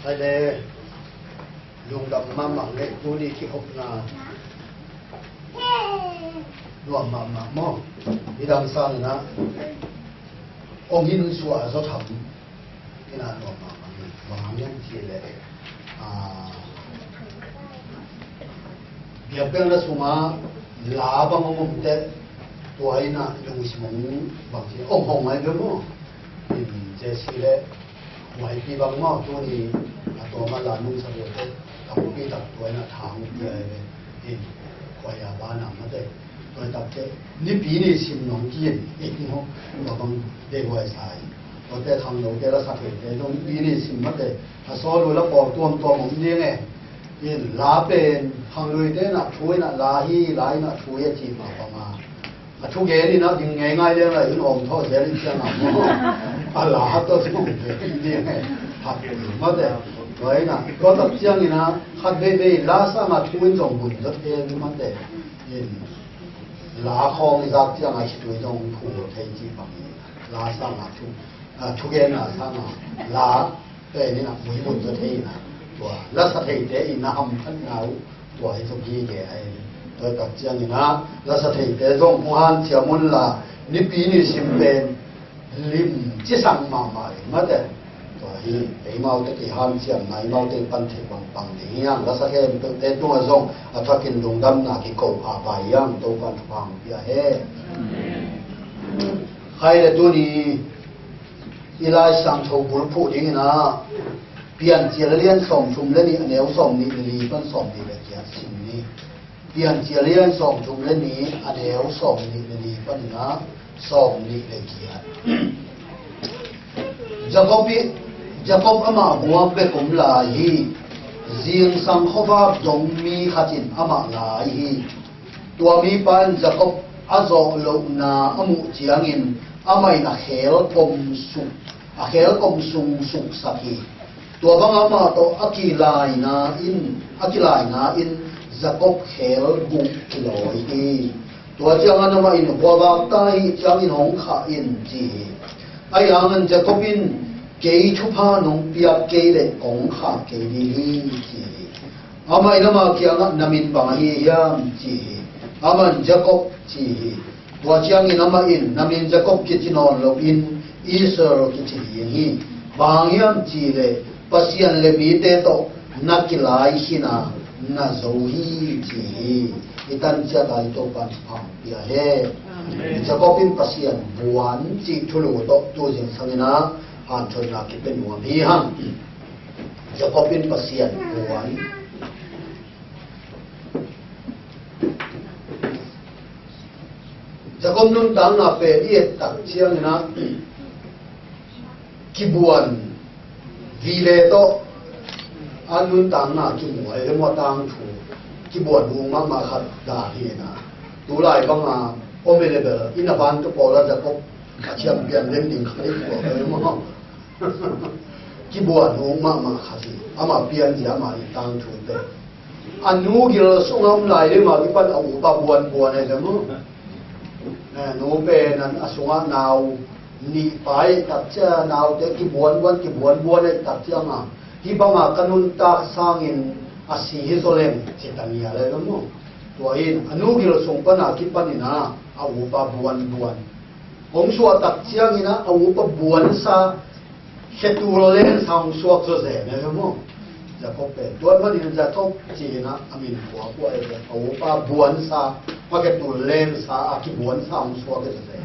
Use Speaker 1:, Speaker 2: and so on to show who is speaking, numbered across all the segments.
Speaker 1: hay để dùng đậm mà mặn đấy tôi đi khi học là luôn mà mò đi đằng sau nữa ông hin xua số thầm cái là luôn mà nhân chi lệ việc bên đó suma lá bằng ông tết tuổi na dùng mông bằng gì ông hồng hay đúng không thì thế thì lệ ngoài khi bằng mò tôi điตัวมาลานุ่งสบายทำปีตัดตัวน่ะทางเดียวเลยเองคอยาบ้านน่ะมาได้ตัวตัดเจ้นี่ปีนี้สิมน้องกินเองเนาะเราต้องเด็กวัยสายเราได้ทำเราได้รักษาเหตุได้ต้องปีนี้สิมมาได้ถ้าสอนดูแล้วบอกตัวผมนี่ไงยินลาเป็นทางเลยได้น่ะช่วยน่ะลาฮีลายน่ะช่วยจีมาประมาทุกเย็นนี่นะยังง่ายๆเรื่องอะไรที่อมท่อเสียนี่จะหนักมั้งลาตัวที่มันดีไงผัดมาได้vậy nè có tập chương thì nó khát về lá sa mà thu in dòng bùn rất thêm nhưng mà để nhìn lá khong ra chương là chỉ tuổi dòng thu thấy chỉ bằng lá sa mà thu cái là sa mà lá về nên là mũi bùn rất thêm nè tuổi lá sa thấy thế in hầm thân nào tuổi trong gì cái tôi tập chương thì nó lá sa thấy thế dòng hoan chiều muốn là nipi ni sim bên lim chỉ sang mà để hi ei mau te ki han chiam nai mau te pan the pang ni yang la sa ke te tu zong athakin dung dam na ki ko a ba yang to pan phang ya he khai le tu ni ilai sang tho bul phu ding na pian chia lian som thum le ni aneu som ni li pan som ni le kia sim ni pian chia lian som thum le ni aneu som ni li pan na som ni le kia Jacob ama buang pe kum la hi riêng sang khova dong mi khatin ama la hi tua mi pan Jacob azo lo na amu chiangin amai na khel kom sung sakhi tua bang ama to akilai na in Jacob khel bu kiloi hi tua chiang anama in huwa ta hi chiangin hong kha in ji ayang Jacobin kei chupa nong piak kei le kong kha kei li li chi ama inama kia nga namin bang hi yam chi aman Jacob chi tua chiang inama in namin Jacob ki chinon lo in Israel ki chi hi bang yam chi le pasian le mi te to nakilai hina na zo hi chi itan cha dai to pan phang pia he Jacob in pasian buan chi thulu to tu jing sangina han choi na ki pen wa mi ham Jacob in pasian buan Jacob nun tang na pe iet tak chiang na ki buan vile to anun tang na ki muai le mo tang thu ki buan bu ma khat da hi na tu lai bang a omele be ina ban to pola Jacob chiam pian len ding khai ko mo ki buan bu ma khati ama pian ja ma tang thu te anu gil sungam lai le ma ki pan au pa buan ai le mo no pe nan asunga naw ni pai tak cha naw te ki buan ai tak cha ma hi ba ma kanun tak sangin asi hi solem chitania le mo to in anu gil sung pa na ki panina au pa buan ong suwa tak chiang ina au pa buan sa hetulen sang suak zo ze ne mo Jacob pe tuan ma din Jacob chi na amin ko ai au pa buan sa ma ke tu len sa ki buan sang suak ke ze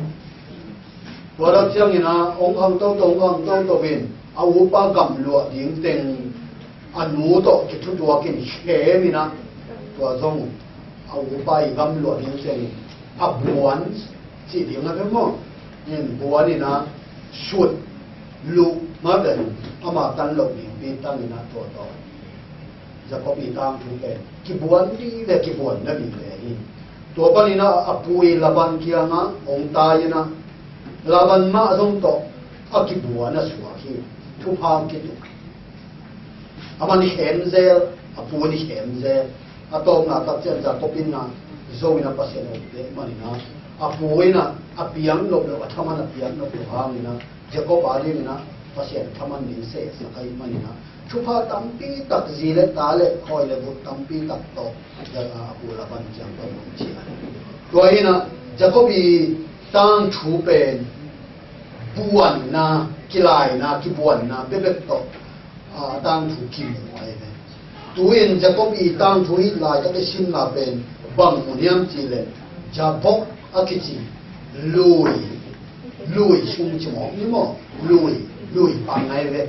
Speaker 1: to ra chiang ina ong khang to bin au pa gam lo ding teng anu to ki thu tua kin she mi na to zong au pa i gam lo ding teng a buan chi ding na mo in buan ni na shoot lu ma de ama tan lo ni bi tan ni na to Jacob i tang thu ke ki buan di le ki buan na bi le ni to pa ni na apui laban kia nga ong ta ina laban ma zong to a ki buan na suwa hi thu pa ki tu ama ni hem zel apu ni hem zel atom na tak chen Jacob in na zo ina pa se no de ma ni na apu ina apiang lo lo athama na piang lo ha ni na Jacob ali ni na phát hiện tham ăn đến sẽ cái mà nè chụp phá tâm pi tắc gì lệ ta lệ khoi lệ bút tâm pi tắc to giờ u là ban chẳng có một chi rồi nè giờ có bị tăng chủ bên buồn na kilai na kibuan na bebek to tăng chủ kim ngoài này tuin giờ có bị tăng chủ ít lại các cái sim là bên bằng một niệm chỉ lệ giờ bốc akichi lùi xuống chỉ mỏ nhưng mà lùi bằng này vậy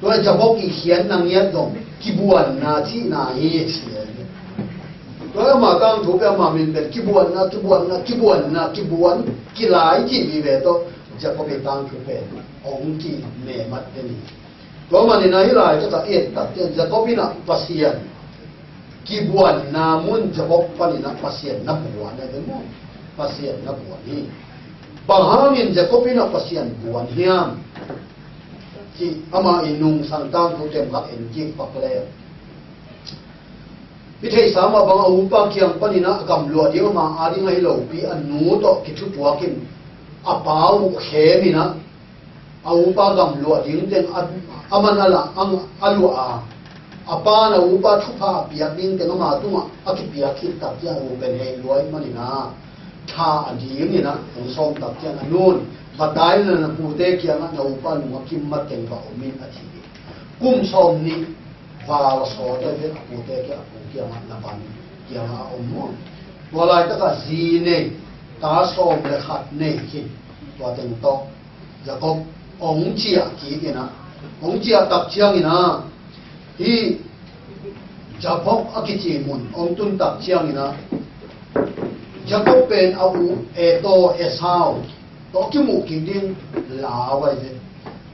Speaker 1: tôi giờ bốc cái hiến năng nhất đồng kibuan na chi na hi chi tôi mà tăng chủ cái mà mình bên kibuan kilai chỉ vì vậy tôi giờ có bị tăng chủ bên ông kỳ mẹ mất cái gì tôi mà này lại cho ta yên tập giờ có bị nào pasien kibuan namun giờ bốc pani na pasien na buan này đúng không pasien na buan hi bằng hangin giờ có bị nào pasien buan hiam chỉ ama inung sang tăng chủ tem các em chỉ bạc lệ vì thế sao mà bằng ông ba kiang pani na cầm lụa đi mà ai ngay lâu bị anh nú to cái chút bùa kim apau khe mi na ông ba cầm lụa đi tên aman ala ang alua apa na upa thupa piak ding te ma tu ma aki piak khit ta ya u ben he loi mani na tha adi ni na ong som ta ya na nun badai na pu te kya na upa nu kim ma teng ba min a thi kum som ni va so te te pu te kya na ban kya ma om mo to lai ta ka zi ne ta som le khat ne ki to teng to ya ko ong chia ki ni na ong chia tak chiang ina hi Jacob akichi mun ong tun tak chiang ina Jacob pen au eto esau to ki mu ki ding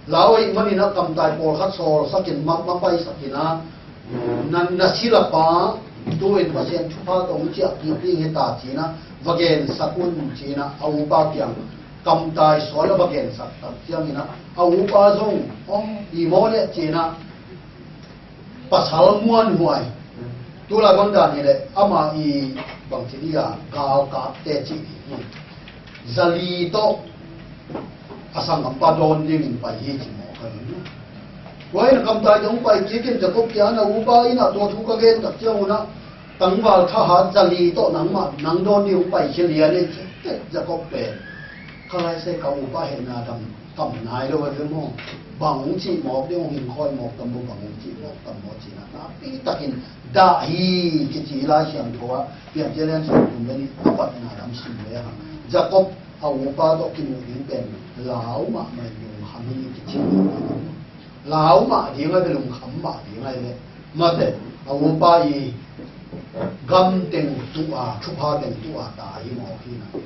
Speaker 1: lawai manina kam tai por khat so sakin ma pai sakina nan na sila pa tu en pasien thupa to ong chia ki ding he ta china vagen sakun china au ba kyang kam tai so la vagen sak tak chiang ina au ba zong ong i mo le china pasal muan huai tu la bang dan ni le ama I bang ti dia ka te chi zali to asang am pa don ding pa hi chi mo kan wai na kam ta jong pai chi kin ta ko kya na u ba ina to thu ka gen tak cheu na tang wal tha ha zali to nang ma nang don ni u pai chi lia le chi ja ko pe khalai se ka u ba he na dam tam nai lo wa de mo bằng chỉ một cái hình khôi một tầm một bằng chỉ một tầm một chỉ là nó bị tác hình đại cái chỉ là hiện thua hiện giờ nên sử dụng cái này bắt nào làm gì vậy hả? Giờ có ông ba đó kinh nghiệm bên lão mà dùng hàm ý cái chỉ lão mà thì ngay cái dùng hàm mà thì ngay đấy mà thế ông ba gì gam tiền tu chụp ha tiền tu đại một khi nào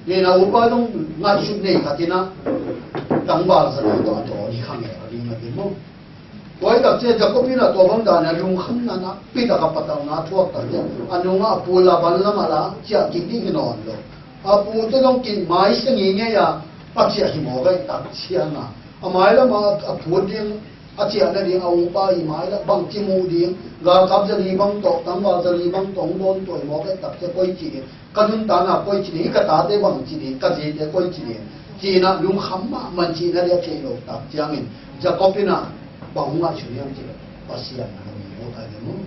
Speaker 1: nên ông ba đó ngay chút này cái na tăng vào giờ này tôi cho đi khám nghiệm đi mà đi mua, tôi đặc biệt giờ có biết là tôi vẫn đang là dùng khám na biết là các bạn na thuốc tại vì anh dùng apu là bạn làm là chỉ kinh tế cái nón rồi, apu tôi dùng kinh máy sinh nghe ya, bác sĩ thì mua cái đặc chiang máy là mà apu điên, chỉ là điên ông ba máy là bằng chim mù điên, gà cặp giờ đi bằng tổ tăng vào giờ đi bằng tổng đôn tuổi mua cái đặc biệt quay chỉ, cái chúng ta là quay chỉ cái ta để bằng chỉ cái gì để quay chỉ chỉ là dùng khám mà mình chỉ là để chế độ tập chiang in giờ có bên nào bằng ngã chủ yếu chỉ là bác sĩ là mình có thể làm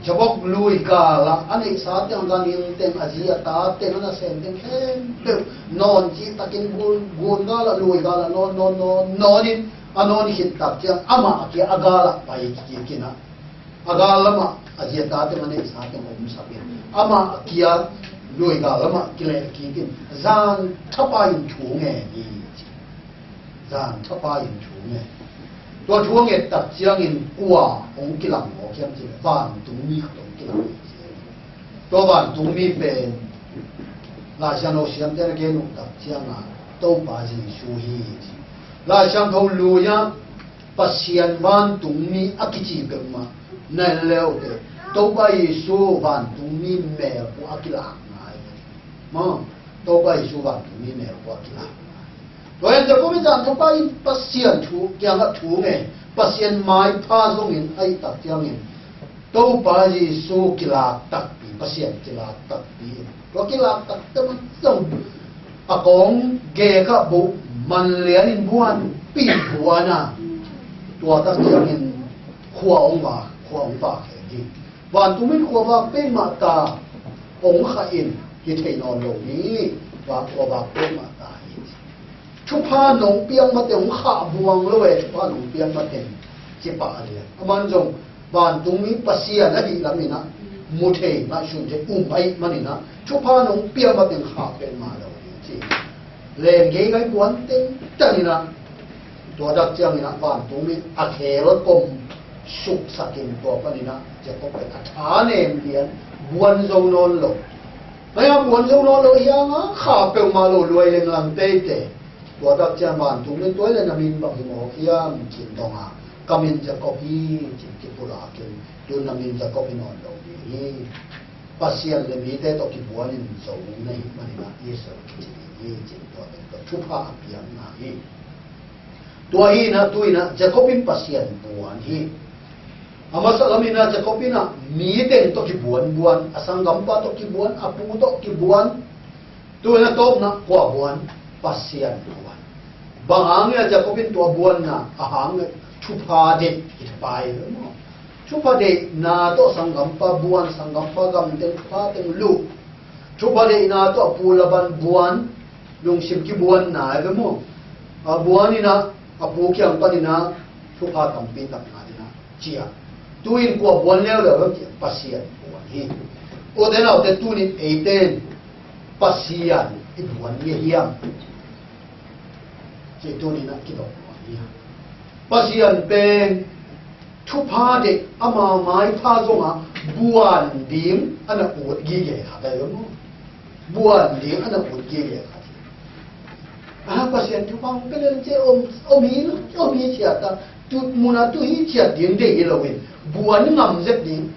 Speaker 1: giờ bốc lui cả là anh ấy sát trong cái những tên Asia ta tên nó xem tên thêm non chỉ ta kinh buồn cả là lui cả là non đi anh non hiện tập chiang ama kia aga là phải kia na aga là mà Asia ta tên anh ấy sát trong ông sát ama kia lui cả là mà kia kia gian thấp ai chủ nghề đi gian thấp ai chủ nghềตัวช่วงเอ็ดตัดเชียงอินกัวองกิลังโอเข้มจีบ้านตุงมีของกิลังตัวบ้านตุงมีเป็นราชาโนเชียมเดนเกนุตัดเชียงอ่ะตัวบ้านสิชูฮีราชาทงลุยะปัสเซียนบ้านตุงมีอักิจิเป็นมาในเลวเดตัวบ้านสูบ้านตุงมีแมวกูอักิลังไงมั้งตัวบ้านสูบ้านตุงมีแมวกูอักิลังตัวเองจะพูดไม่จำตัวไปปัสเซียนถูกอย่างละถูกไงปัสเซียนไม้พาส่งเงินไอ้ตัดเจ้าเงินตัวไปสู้กีฬาตัดปีปัสเซียนกีฬาตัดปีเพราะกีฬาตัดแต่มันส่งอากงเกะก็บุ man lianin buan pi buana tua ta changin khua ong pa khe van tumin khua ba pe ma ta ong kha in hi thei non lo ni wa khua ba pe ma ta hi chu pha nong piang ma te ong kha buang lo we chu pha nong piang ma te chi pa le aman jong van tumin pasia na di lamina mu thei ma shun te ai manina chu pha nong piang ma te kha pe ma lo chi lên ghế cái quán tính chân là tôi đặt chân là bản tụng mình à khe nó cùng sụp sạch hình của cái này chỉ có phải thả nền liền buồn dâu non lộ mấy ông buồn dâu non lộ hiang á khả bèo mà lộ lùi lên làm tê tê tôi đặt chân bản tụng mình tối lên là mình bằng hình ngọc hiang chỉnh đồng à cầm mình chỉ có khi chỉnh cái bộ lạc kia tôi là mình chỉ có khi non lộ đi pasien le mi te to ki buồn in dâu này mà này là Yesu chỉnh chu pha pian na hi tua hi na tuina Jacobin pasien buan hi ama salamina Jacobina mi ten to ki buan asangam pa to ki buan apu to ki buan tuina top na kwa buan pasien buan bangang ya Jacobin to buan na ahang chu pha de pai mo chu pha de na to sangam pa buan sangam pa gam ten pha ten lu chu pha de na to apu laban buan yung sim ki buwan na ebe mo buwan ina apu kyang pa nina thupa tampi tak na nina chia tuin ko buwan leo leo pasian buwan hi o den au te tunin eiten pasian i buwan ye hiam che tunina ki do buwan hi pasian pen thupa de ama mai pha zonga buwan dim ana ut gi ge ha da yo mo buwan dim ana ut gi ge pasien tu pang kelen je om hi chia ta tu muna tu hi chia ding de lo win buan ngam zet ding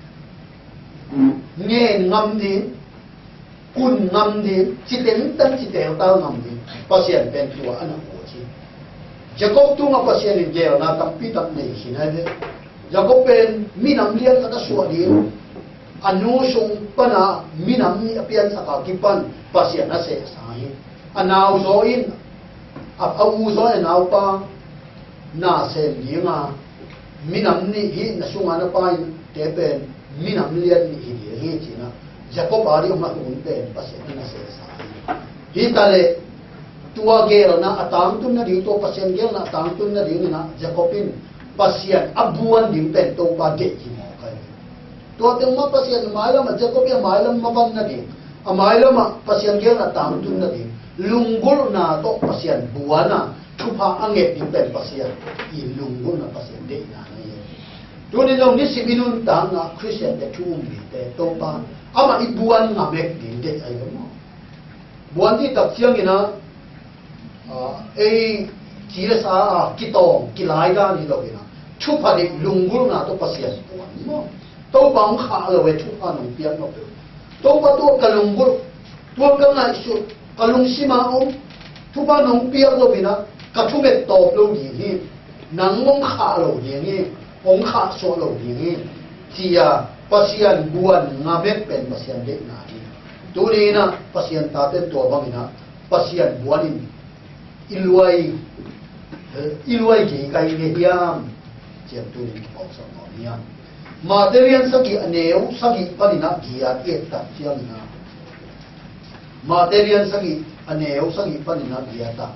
Speaker 1: nghe ngam ding kun ngam ding chi ten tan chi te ta ngam ding pasien pen tu ana o chi Jacob tu nga pasien in je na tam pi tam nei hin ha de Jacob pen minam lian ta so ding anu sung pana minam ni apian saka kipan pasien na se sai anau zo in u zo nau pa na se linga minam ni hi na sunga na pa te pen minam lian ni hi china Jacob ari ma un pen pasien na se sa hi tale tua gel na atang tun na di to pasien gel na atang tun na di na Jacobin pasien abuan dim pen to pa de hi mo kai to te ma pasien maila ma Jacobin maila ma ban na di amaila ma pasien gel na atang tun na di lunggul na to pasien buana thupa anget dim pen pasien I lunggul na pasien de na ye to ni long ni sibinun ta na Christian de thum bi te to pa ama I buan nga mek dim de ai mo buan ni tak chiang ina chỉ là sa ki tong ki lai ga ni lo ina thupa de lunggul na to pasien buan mo to bang kha lo we thupa nong pian no to pa to ka lunggul to ka na isu kalung sima om thupa nong piak lo bina ka thumet top lo ni hi nang mong kha lo ni ong kha so lo ni chia pasien buan nga mek pen pasien de na ni tu ni na pasien ta te to bang ina pasien buan in iluai gi kai ge hiam chem tu ni ko sa no nia material saki aneu saki panina gia ke ta chiang na material sagi aneu sagi panina biata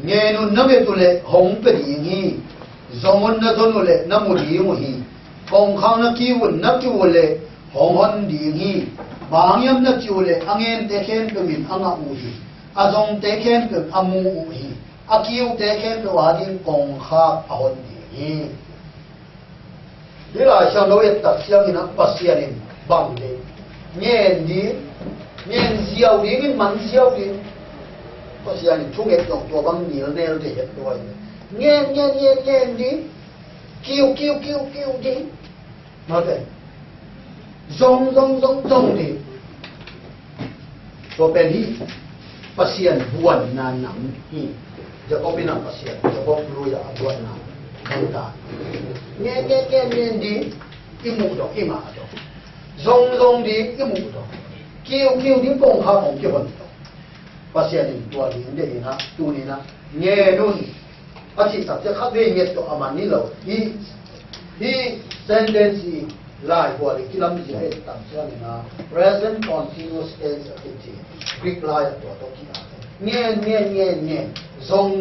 Speaker 1: ngenu name tule hong pe ringi zomon na donule namuri mu hi kong khang na kiwun na kiwule hong hon ringi bangyam na kiwule angen te khen pe min anga u hi azong te khen pe amu u hi akiu te khen pe wadin kong kha ahon ringi dira sha no et tak siang ina pasianin bang de ngen ziao ding man ziao ding pasian chung et dong to bang nil nel de het doi ngen di kiu di ma de zong di to pen hi pasian buan na nam hi Jacobin na pasian Jacob lu ya buan na kanta ngen di imu do ima do zong di imu do kiu di kong ha hong ki hon pasien tua ni de na tu ni na nge nun achi tak te khat ve nge to amani lo hi sentence lai kwa li kilam ji he tam cha ni na present continuous tense activity Greek lai to to ki a nge zong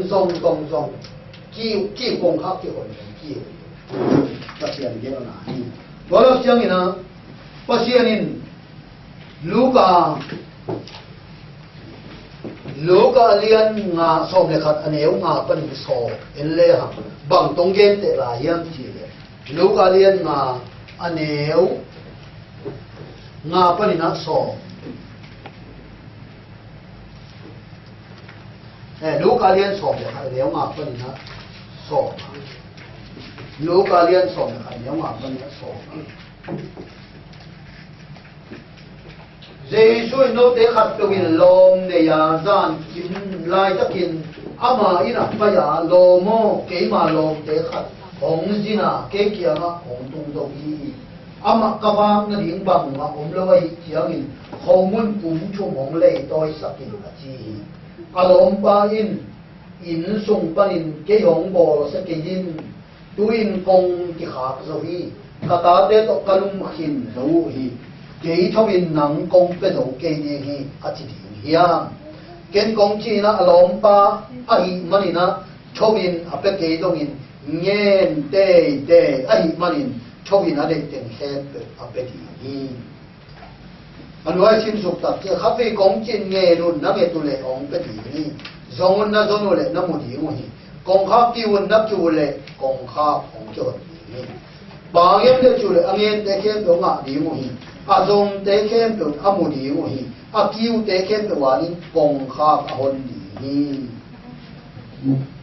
Speaker 1: ki kong khap ki hon ki pasien ge na ni wala siang ina pasienin Luka lian nga som le khat aneu nga pan so en le ha bang tong gen te la yam ti le Luka lian nga aneu nga pan na so Luka lian som le khat aneu nga pan na so Luka lian som le khat aneu nga pan na so Giêsu nó để khát tu in lom này ya gian kim lai ta kim ama ina pa ya lomo ke ma lom để khát hong zina ke kia ma hong tung do hi ama kawang na ding bang ma om lo ai chiang in hong mun pum chu mong le toi sakin ka chi alom pa in sung pa in ke hong bo sa ke yin tu in kong ki khak zo hi kata te to kalum khin zo hi Kỹ thông in nắng công cái đồ kỹ đi hi à chỉ đi hiya kiến công chi na alom pa ai mani na thông in à bé kỹ thông in nhen te ai mani thông in à để tiền khen à bé đi hi anh nói xin sụp tập chứ khắp vì công chi nghe luôn nó nghe tu lệ ông bé đi hi zong na zong lệ nó một đi hi công khắp tiêu nắp chu lệ công khắp ông chu hi ba em để chu lệ anh em để khen đồ ngã đi hi Azong te kem tu amudi mo hi akiu te kem tu wani kong khap ahon di hi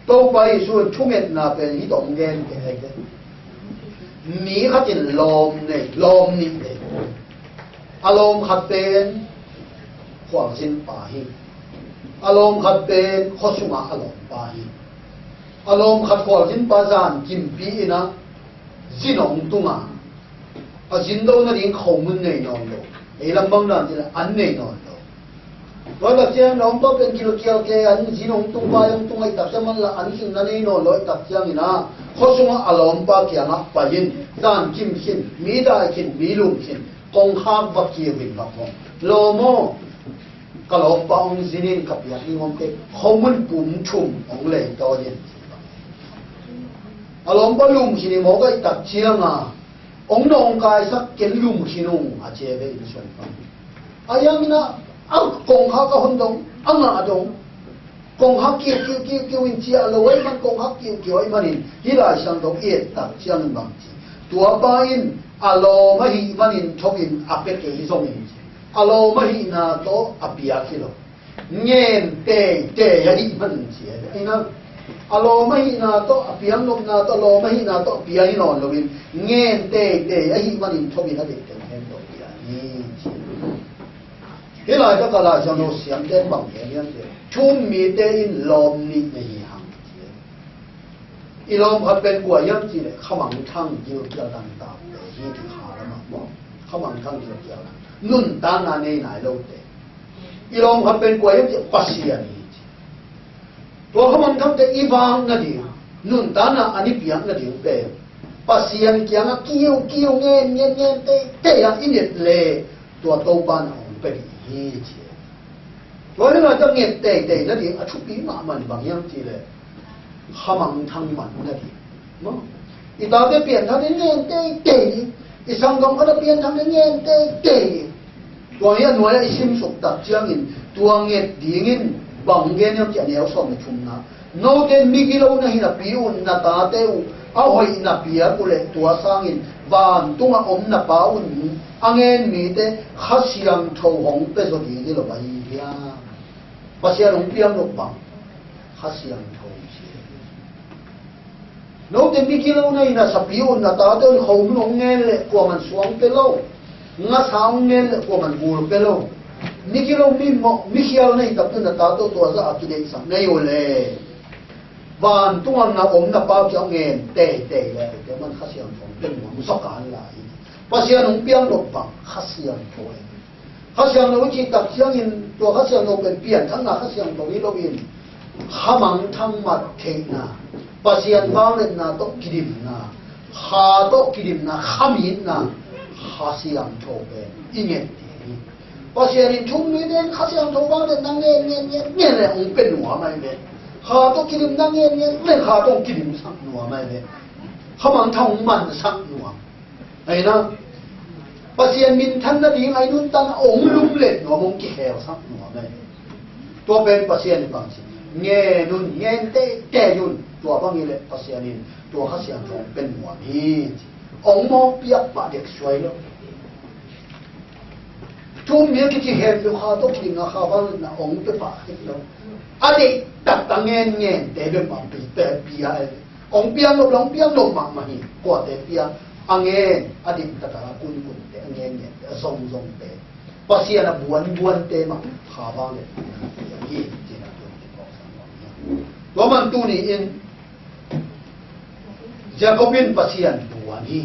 Speaker 1: to pai su chumet na pe hi dong gen ke hai ke mi khatin lom ni ne alom khat pen huang sin pa hi alom khat pen khosuma alom pa hi alom khat huang sin pa zan kim pi ina zinong tunga a jin do na ding khong mun nei non lo e lam bang na ti la an nei non lo wa ba chiang nom to pen kilo kiao ke an jin ong tung ba yong tung ai tak sa man la an hin na nei non lo tak chiang ina kho sunga alom pa kia na pa yin dan kim hin mi da hin mi lum hin kong kham ba ki win ba mo lo mo ka lo pa ong jinin ka pia ni ngom ke khong mun pum chum ong le to yin alom pa lum hin mo ga tak chiang a ông nông cái sắc kiến lùm khi nông à chế về in xuân phong ayang na ang kong ha ka hôn dong ang na dong kong ha kiu in chia lo wei man kong ha kiu ai manin hi lai sang dong ye tak chiang bang chi tua ba in alo ma hi manin thok in apet ke hi song in alo ma hi na to apia kilo nyen te ya di man chi ina alo mahi na to apiang lom na to lo mahi na to apia ni non lovin ngen te ai manin thobi na de ten hen do ya ni he lai ka la jang no siam ten bang ke nian de chum mi te in lom ni nei hang i lom hat ben kwa yam chi le khamang thang ji kya dan ta de hi ti kha la ma mo khamang thang ji kya la nun ta na nei nai lo te i lom hat ben kwa yam chi pasia niตัวเขามันทำแต่อีวางนั่นเองนุ่นตานะอันนี้เปียงนั่นเองเปย์ปัสยานเกี่ยงกิ้วเงี้ยเตะอินเดียเลยตัวโตปานของเป็นฮีเชียตัวนี้เราจะเงี้ยเตะนั่นเองชุบปีมามันบางอย่างทีเลยขมังทางมันนั่นเองมั้งอีตาเปลี่ยนทางนี้เงี้ยเตะอีสังคมก็จะเปลี่ยนทางนี้เงี้ยเตะตัวนี้หน่วยไอ้ชิมสุกตัดเชียงอินตัวเงี้ยดีงินบางเงี้ยเนี่ยจะเนี่ยส่งมาชุมนะโน้ตมีกิโลนะฮินะพิวนะตาเตวเอาหอยนะพิอากุเลตัวสร้างอินบานตุงอมนะป้าอุนอังเงินมีแต่ข้าเสียงโชว์หงเปสดีนี่หรอไปเดียภาษาหลงเปียงหลงบังข้าเสียงโชว์เสียโน้ตมีกิโลนะฮินะสพิวนะตาเตวเขาหลงเงินเลยกว่ามันสวงเปโลงาสาวเงินเลยกว่ามันบูรเปโลมิกิโลมิเขียวนี่ตับนั่นตาตัวจะอากิเลสไม่อยู่เลยบ้านตัวน่ะอมน่ะป้าจะเงินเตะเลยเดี๋ยวมันข้าเสียงของเป็นหัวมุสการหลายภาษาหนุ่มเปียงหลบบังข้าเสียงถอย เขาเสียงเราจีตักเสียงอินตัวเขาเสียงเราเป็นเปลี่ยนทั้งหน้าเขาเสียงตรงนี้เราอินขามังทั้งหมัดเทนะปัสยันบางเล่นนะต้องกิริมนะขาต้องกิริมนะขามินนะขาเสียงโทเป็นอีเงี้ยปัสยันชุ่มนี้เนี่ยขาเสียงโทบางเล่นนั่งเงี้ยเลยองเป็นหัวไม่เป็นขาต้องกิริมนั่งเงี้ยเนี่ยขาต้องกิริมสักหัวไม่เป็นขามังทั้งมันสักหัวไอ้นะปัสยันมินทันนาดีไอ้นุ่นตันองลุ่มเล็ดหัวมงกี่แหวสักหัวไม่ตัวเป็นปัสยันบางสิ่งเงี้ยนุ่นเงี้ยเตยุนตัวบางอย่างเลยปัสยานินตัวข้าเสียงทองเป็นหัวนี้องมองเปียกปะเด็กสวยแล้วทุ่มเมียกิจเห็นอยู่ข้าต้องกินข้าวบ้านนะองเป็นปะเด็กแล้วอดีตตัดตังเงี้ยแต่เดิมมาปีแต่ปีอะไรองเปียงลงเปียงลงมามาหิกว่าแต่เปียงอังเงี้ยอดีตตัดตากุนแต่อังเงี้ยทรงแต่ปัสยานะบวนเตมาข้าวบ้านเลยอย่างนี้จีน่าตัวมันตัวนี้เองจะก็เป็นปัสยันตัวนี้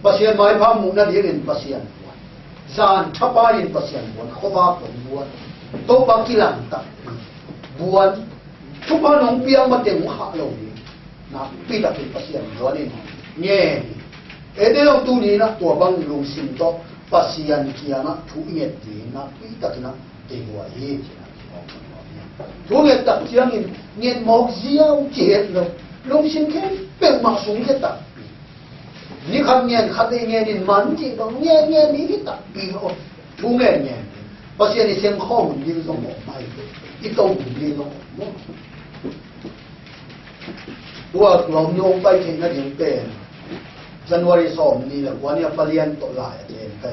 Speaker 1: ปัสยันหมายความมุ่งนั่นเองปัสยันตัวจานทับไปเองปัสยันบวนเขาว่าเป็นบวนโตบางกิลังตับบวนทุกบ้านน้องเปียงมาเต็มขาเราดีนะปีละเป็นปัสยันบวนนี่เนี่ยเดี๋ยวตัวนี้นะตัวบางลุงสิมโตปัสยันเกียนะทุเงียดีนะปีตะกินะเต็มหัวเองทุกเงียตักเชียงเงียหมอกเสียวเจ็ดเลยลงสินแค่เป็นมาสูงแค่ตักนี่ขัดเงียขัดเงียนี่มันจีบเงียนี่ที่ตักปีโอ้ทุกเงียเพราะเสียนี่เสียงข้อมันยืนตรงหมอกไม่อีตรงยืนตรงหมอกตัวเราโยงไปถึงนั่นเองเป็นจันวารีสองนี่แหละวันนี้ปเรียนตัวหลายเจนไป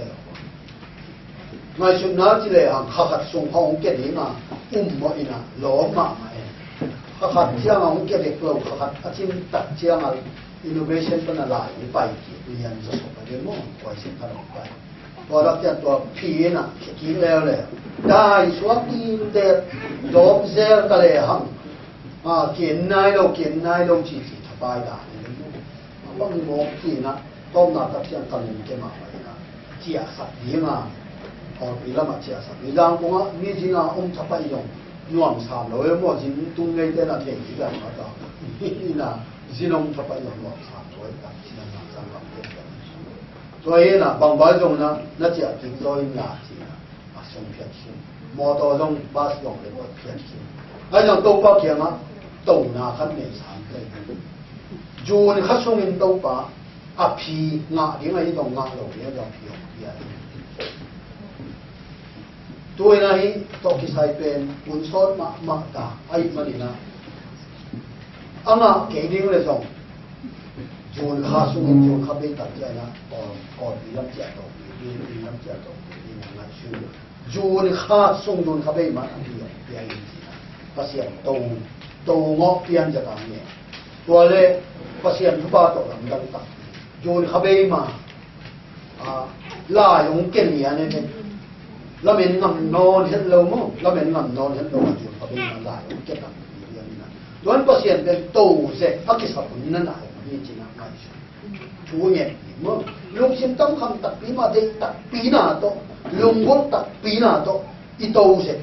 Speaker 1: นายชุนนาที่เลยขัดส่งห้องเกดีมามาอินะหลอมมาขัดเชียงของเก็บเด็กเราขัดอาชีพตัดเชียงอะไรอินโนเวชันเป็นอะไรไปเรียนจะสอบไปเรียนมั่งไว้เส้นทางไปตัวรับเจ้าตัวพีน่ะกินแล้วเลยได้สวัสดีเด็กดอกเซลกันเลยฮังเขียนนายเราจีสบายได้บางโมกี้นะต้องนัดกับเชียงกันเก็บมาไว้นะเจียสัตย์ดีมาปีละมาเจียสัตย์ดีดังกว่ามีจริงสบายยงนวมสามเลยมั่วจริงตุ้งเงินเดือนละเท่าไหร่มาต่อนี่นะจีนงทับไปอย่างนวมสามตัวกันจีนงสามวันเดือนตัวเองนะบางบ้านจงนะนั่นจะกินตัวเองหนาจีนะมาส่งเพียรชิมมอเตอร์จงบาสจงเลยว่าเพียรชิมไอ้ยังตัวป้าเขียนนะตัวนาขันเมสามเลยจูนขัดส่งอินตัวป้าอภิงาที่ไม่ต้องงาเราเนี่ยเราเพียรตัวนี้ตกิสัยเป็นบุญสอนมาตาไอ้มันนี่นะอันนั้นเกี่ยวเลยส่งจูนข้าส่งจูนข้าเป็นตัดใจนะก่อนมีลำเจียตมีลำเจียตมีงานชื่อจูนข้าส่งจูนข้าเป็นมาเปลี่ยนภาษาโตงอกเปลี่ยนจากการเนี่ยตัวเล่ภาษาทุบาตกลำดังตัดจูนข้าเป็นมาล่าหลงเก่งเนี่ยเนี่ยแล้วเป็นงำนอนเห็นเรามั้งแล้วเป็นงำนอนเห็นเราอยู่กับเป็นอะไรเก็บแบบนี้นะล้วนเปอร์เซ็นต์เป็นโตเสร็จอักษรนั่นแหละนี่จริงนะไม่ใช่ชูเนี่ยมั้งลุงชิมต้องคำตัดปีมาได้ตัดปีหน้าโตลุงก็ตัดปีหน้าโตอีโตเสร็จ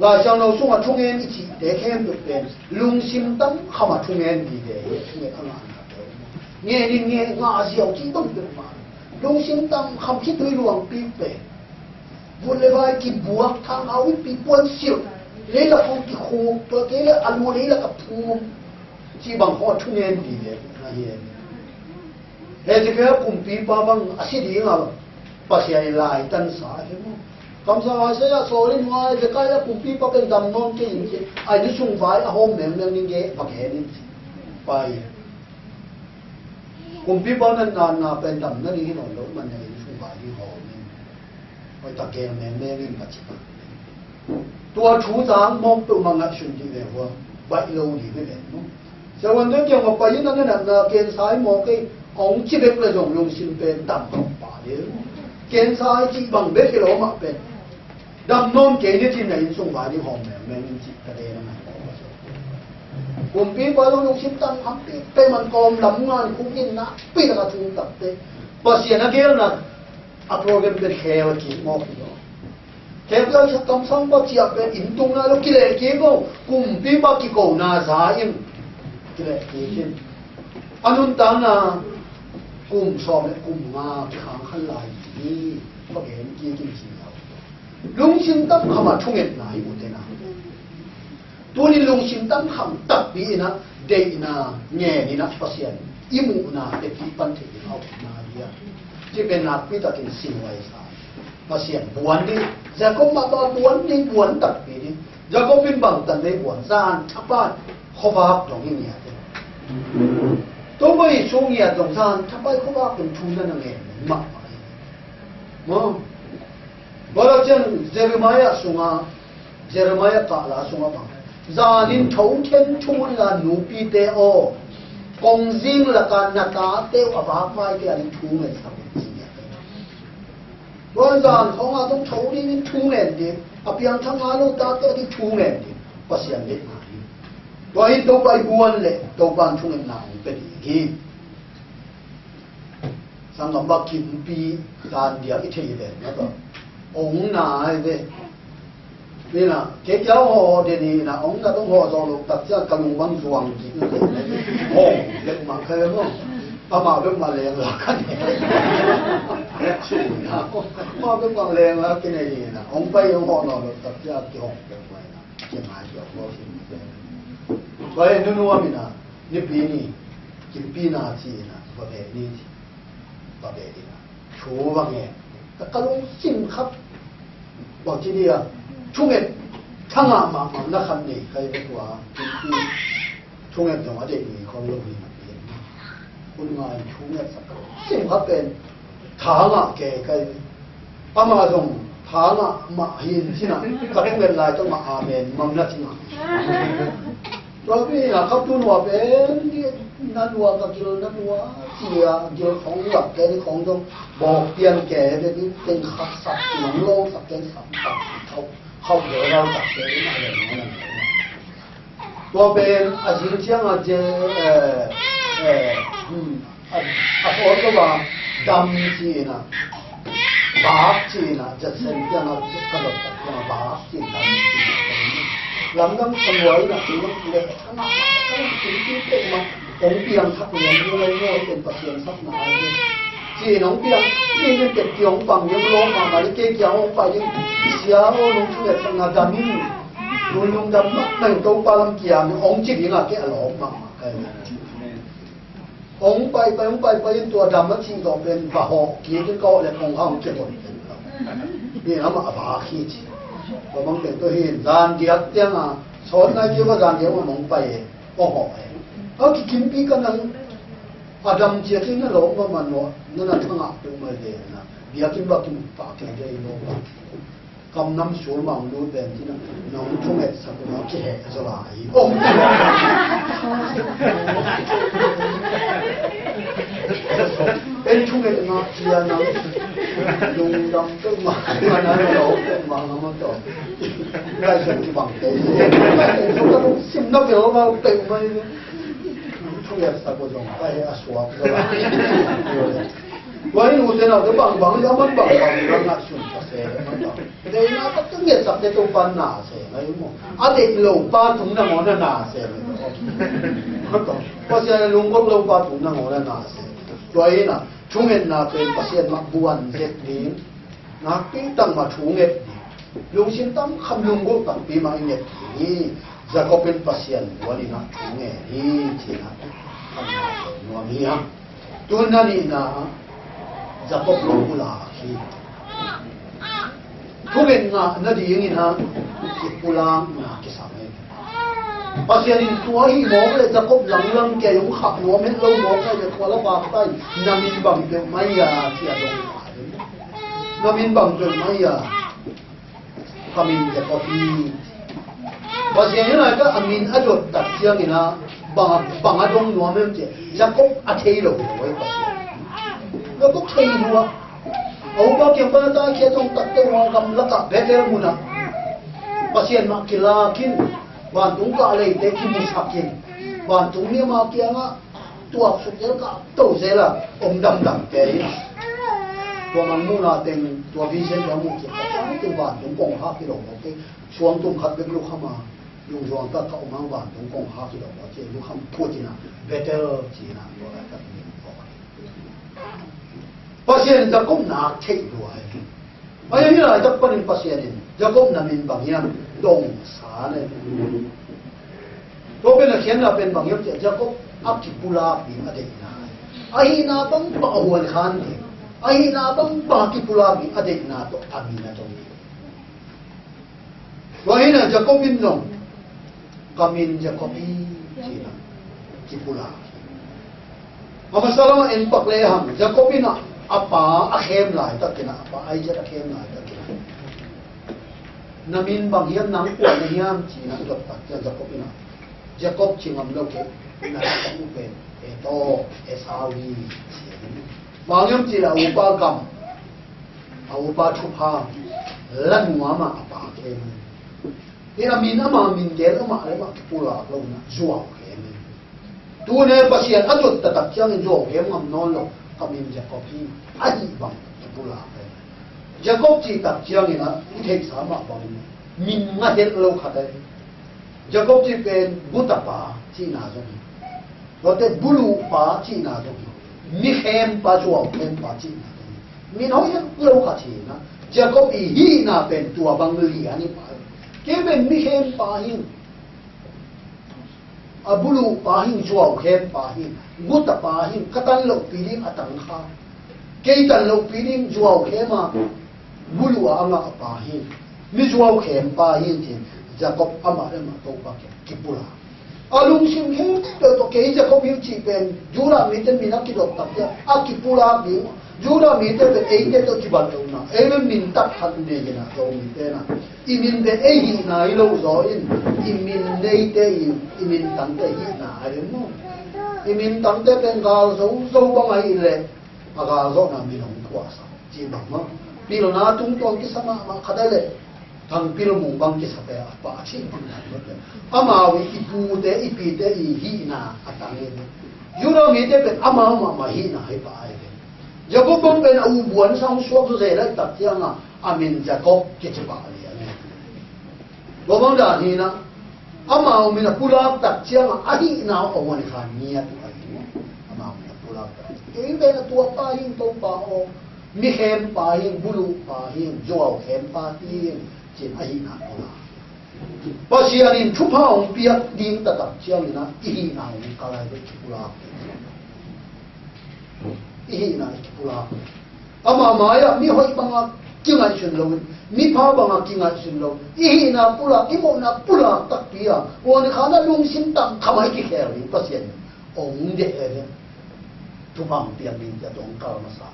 Speaker 1: ลายช่างเราส่งมาทุ่งเงินอีกทีเด็กแค่เป็นลุงชิมต้องเข้ามาทุ่งเงินดีเลยทุ่งเงินข้างหลังเนี่ยงาเสียวที่ต้องเป็นมาลุงชิมต้องคำคิดด้วยรวงปีเป็นบุญเลวายกิบวกทางเอาวิปีปวนเสียวเลยละคงกิโคตัวเกลอันโมเลยละกับภูมิที่บางข้อทุ่งเงินดีเลยนะเฮียเฮ้ยจะแค่ปุ่มปีป้าบางอาชีพดีงาภาษาลายตันสาใช่ไหมคำสาเสียโซลินว่าจะใกล้แล้วปุ่มปีป้าเป็นดำนองเก่งจริงไอ้ที่สุ่งไฟโฮมเหมือนนิ่งเก๋ปักแห่นี่ไปปุ่มปีป้านั้นนานเป็นดำนั่นนี่หน่อยแล้วมันยังสุ่งไฟที่หอมไอ้ตะเกียงแม่วิ่งมาจิบตัวชูจางมองตัวมังงะชุนที่เลยว่าใบโลดีไม่เป็นมั้งแต่วันนี้เกี่ยวกับไปนั่นนั่นน่ะเกณฑ์สายมองไอ้องค์จีเบ็กเลยส่งลงสินเป็นดำของป่าเดียวเกณฑ์สายจีบังเบ็กที่เรามาเป็นดำน้องเกณฑ์ที่ไหนส่งไปที่ห้องแม่วิ่งจิบกระเด็นมากลุ่มปีไปลงสินตั้งทำปีเป็นมันกอมลำงานคุ้มกินนะปีละกระทุ่งตัดเตะพอเสียนักเกลนะ a program ben khel ki mo ki do khel ka sa kam sang ba chia ben in tung na lo ki le ki go kum pi ba ki ko na za im ki le ki kin anun ta na kum so me kum ma khang khan lai ni ba gen ki kin chi lo lung sin tam khama thunget na hi u te na tu ni lung sin tam kham tak bi na de na nge ni na pasien imu na te ki pan the ni au na diaที่เป็นนักวิทยาศาสตร์สิ่งไว้สายมาเสียงบวนนี่จะก็มาบวนนี่บวนตัดปีนี่จะก็เป็นบางตันในบวนซานทับบ้านขบากตรงนี้เนี่ยตัวไม่ช่วงเนี่ยตรงซานทับบ้านขบากเป็นชูนั่นเองมากมั้งบริจาคเจเรมายาสุงาเจเรมายากาลาสุงาบังจานินเท่าเทียนชูลานูปีเตโอกงซิงละกันนักตาเตวอบากไฟเกี่ยนชูเงินสักวันจันทร์ของอาต้องโชว์นี่ชูเงินดิอาเพียงทั้งงานเราตาเตที่ชูเงินดิภาษาเล็กมาดิวันนี้ตัวไปบวนเลยตัวบ้านชูเงินหนาเป็นอย่างนี้สังกัดบักกิมปีการเดียร์อิเทียเดนแล้วก็องค์นาเดนี่นะเกี่ยวห่อเดนี่นะองค์น่ะต้องห่อจอลูกตัดเสื้อกระลุงบังสว่างกินเลยโอ้เด็กมาเคยมั้งอามาเป็นมาแรงแล้วกันเนี่ยชื่อนะมาเป็นมาแรงแล้วกินอะไรนะองค์ไปองค์ห่อนอนลูกตัดเสื้อกี่ห้องเป็นไงนะเกี่ยงหายเกี่ยวกับสิ่งนี้เพราะนู่นว่ามีนะนี่ปีนี้กินปีนาทีนะประเภทนี้ประเภทนี้นะชูบางแง่แต่กระลุงสิ่งครับบอกที่นี่อะช่วงเอ็ดทั้งอ่ะมานักขันนี่ใครเป็นตัวที่ช่วงเอ็ดจังหวะเด็กมีคนรู้มีมาเปลี่ยนคุณงานช่วงเอ็ดสักสิ่งเขาเป็นทางอ่ะแกใครอามาส่งทางอ่ะมาเห็นที่นั่นกับช่วงเอ็ดลายต้องมาอาเมนมั่งนักที่นั่นเราพี่นะครับทุนว่าเป็นนั่นว่ากับกิโลนั่นว่าเสียกิโลของหลักแกที่ของต้องบอกเปลี่ยนแกเป็นขับสับหนังโลสับแกสับตัดเขาเดี๋ยวเราตัดเองอะไรอย่างนั้นตัวเป็นอาชีพเชี่ยงอาจจะอาพอก็ว่าดำจีนะบาปจีนะจะเส้นเชี่ยงอาจจะกระโดดตัดเชี่ยงบาปจีดำจีลำดังสวยนะจีนเล็กทั้งนั้นจีนที่เป็นมาองเปียงทักเรียนที่ไรโง่เป็นประเสียงสักหน่อยจีน้องเปียงนี่เป็นเด็กที่องฟังยังร้องมาไม่ได้เกี่ยวองไปยังเสียโอ้ลุงช่วยทำงานดำนี่ลุงดำหนึ่งตัวปลาลำเกียงองจีนี่ละแกหลอกมาองไปยังตัวดำแล้วชิงต่อเป็นปะหอกกี่ที่ก็เลยองข้าวเก็บหมดนี่นะมาบาขี้จีก็มันเป็นตัวเห็นดานเดียดเตี้ยงอ่ะสอนนายเกี่ยวกับดานเดียวมันมองไปก็หอกเอากินปีกันนั้นอาดัมเจ้าที่นั่นหลงว่ามันว่านั่นน่ะทั้งอ่ะเป็นมาเลยนะเดี๋ยวกินบักกินปากกินได้โลกกำน้ำสูงมังดูเป็นที่นั่นน้องชุ่มเอ็ดสักน้องแก่สลายโอ้เป็นชุ่มเอ็ดนะเจียนะลุงดำก็มานั่นหลงเป็นมาแล้วมันต่อได้สิ่งที่บังเต็มเขาก็ต้องซิมนักเดียวมาเต็มไปช่วยสักคนลงไปอาสวะก็ได้วันนี้รู้เสนาจะบังแล้วมันบังแล้วนักสุนทรเสมันบังแต่น่าก็ต้องเหยียดสักแต่ตัวปันหนาเสอะไรมั่งอะไรหลงป้าถุงนั่งหัวหนาเสเลยเพราะฉะนั้นลุงก็หลงป้าถุงนั่งหัวหนาเสวันนี้นะช่วงเงินน่ะเป็นประเทศมาบวนเจ็ดนี้นักปิ้งตั้งมาช่วงเงินลุงชินตั้มคำลุงก็ตั้งปีมาเงินนี้จะก็เป็นประเทศวันนี้นะช่วงเงินนี้ที่นะทำมาเป็นวันนี้ฮะตัวนั้นนี่นะจะก็ปลุกลาขี้ทุกเงินนะนั่นดีอย่างนี้นะที่ปลุกลานะที่สามเองภาษาดินตัวที่มองเลยจะก็หลังแกยงขับหัวเม็ดเรามองได้เลยตัวละบาทได้นามินบังเดิมไม่ยาที่อารมณ์นามินบังเดิมไม่ยาคามินจะก็ที่ภาษาเนี่ยนะก็อามินอาจจะตัดเสียงนี่นะบังอาจงนัวมันจะก็อาเทโลไว้ภาษาแล้วก็เทนัวเอาบ้าเกี่ยวกับตาเกี่ยวกับตัดตัวกำลังกับเบเกอร์มุนะภาษามากิลากินบ้านตรงก็อะไรเด็กที่มุสกินบ้านตรงนี้มาเกี่ยงอ่ะตัวสุดเยอะก็โตเสร็จละอมดำแก ตัวมันมูนาเต็งตัวพิเศษแล้วมูเก็บจ้าไม่ตัวบานตรงกง5 กิโลโอเคช่วงตุ้มคัดเป็นลูกเข้ามาลุงช่วงก็เข้ามาบานตรงกง5 กิโลโอเคลูกเข้าพูดจีน่ะ better จีน่ะตัวอะไรก็มีพอpasien jakom na thei ruai ai ni lai tak panin pasien in jakom na min bang hian dong sa ne to ben khian na pen bang yam che jakom ap ki pula bi ma de na ai na bang pa huan khan ni ai na bang pa ki pula bi ade na to amina to wa hina jakom bin nong kamin jakomi china ki pula amasalam en pakle ham jakopina apa akhem lai takina apa aija akhem lai takina namin bang hiam nang kwa na hiam chi na dot tak ja jakopina jakob chingam lo ke na ta u pen e to e sawi bangyam chi la upa kam upa thupa lan wa ma apa ke ni amin ama min ke ama le ma pula lo na zuwa ke tu ne pasien adot ta tak chang jo ke ngam non lo kamin Jacob hi ai bang pula pe Jacob chi tak chiang ina i thei sama bang min nga hel lo khata Jacob chi pen butapa chi na zo ni rote bulu pa chi na zo ni mi khem pa jo khem pa chi na zo ni min ho ya lo kha chi na Jacob hi na pen tua bang li ani pa ke ben mi khem pa hin abulu pahin juaw khem pahin guta pahin katan lo piling atang kha keitan lo piling juaw khema bulu anga pahin mi juaw khem pahin tin Jacob ama ema to pa ke kipula alung sim khem to ke Jacob hi chi pen jura mi ten mina ki dot tak ya akipula bi jura mi te be eite to ki ban to na ele min tak han ne na to mi te na imin de hi na ilo zo in imin nei te imin tang te hi na re mo imin tang te pen gal zo ba mai le aga zo na mi long kwa sa ji ba ma pilo na tung to ki sama ma khadale thang pilo mung bang ki sa pe pa chi ama wi ipu te ipi te hi na atang ne jura mi te pen ama ma hi na hai pa ai Jacob bang pen au buan sang suak zo ze la tak tiang a amin Jacob ki chi ba li ane Bobang da ni na ama o mina pula tak chiang a hi na o wan khan nia tu ai ama o mina pula tak ke be na tua pa hin to pa o mi khem pa hin bulu pa hin jo khem pa tin chin a hi na ola pasianin thu pa ong piak ding ta tak chiang na i hi na o ka lai be pula i na ki pula ama maya mi hoi banga kingai chun lo mi pha banga kingai chun lo i na pula i mo na pula tak pia won khana lung sim tam khamai ki kher ni pasien ong de he tu bang pian min ja dong ka ma sa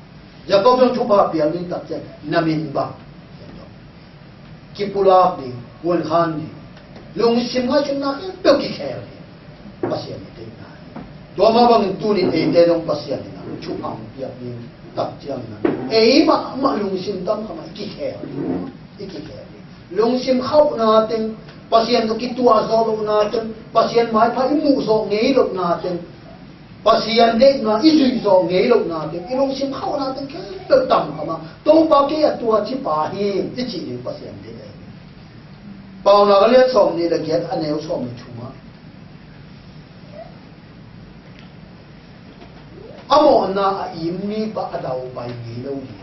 Speaker 1: ja ko jong tu ba pian min tak che namin ba ki pula ni won khan ni lung sim ngai chun na pe ki kher ni pasien ni te na do ma bang tu ni e te dong pasien ni chu ang piak ni tak chiang na ei ma lung sim tam kama ki kher ki kher lung sim khau na ten pasien to ki tua zo lo na ten pasien mai pha mu zo ngei lo na ten pasien de na i zui zo ngei lo na ten lung sim khau na ten ke pe tam kama to pa ke tua chi pa hi ti chi ni pasien de pau na le som ni da get aneu som ni chuma amo na im ni pa adau bai ni lo ni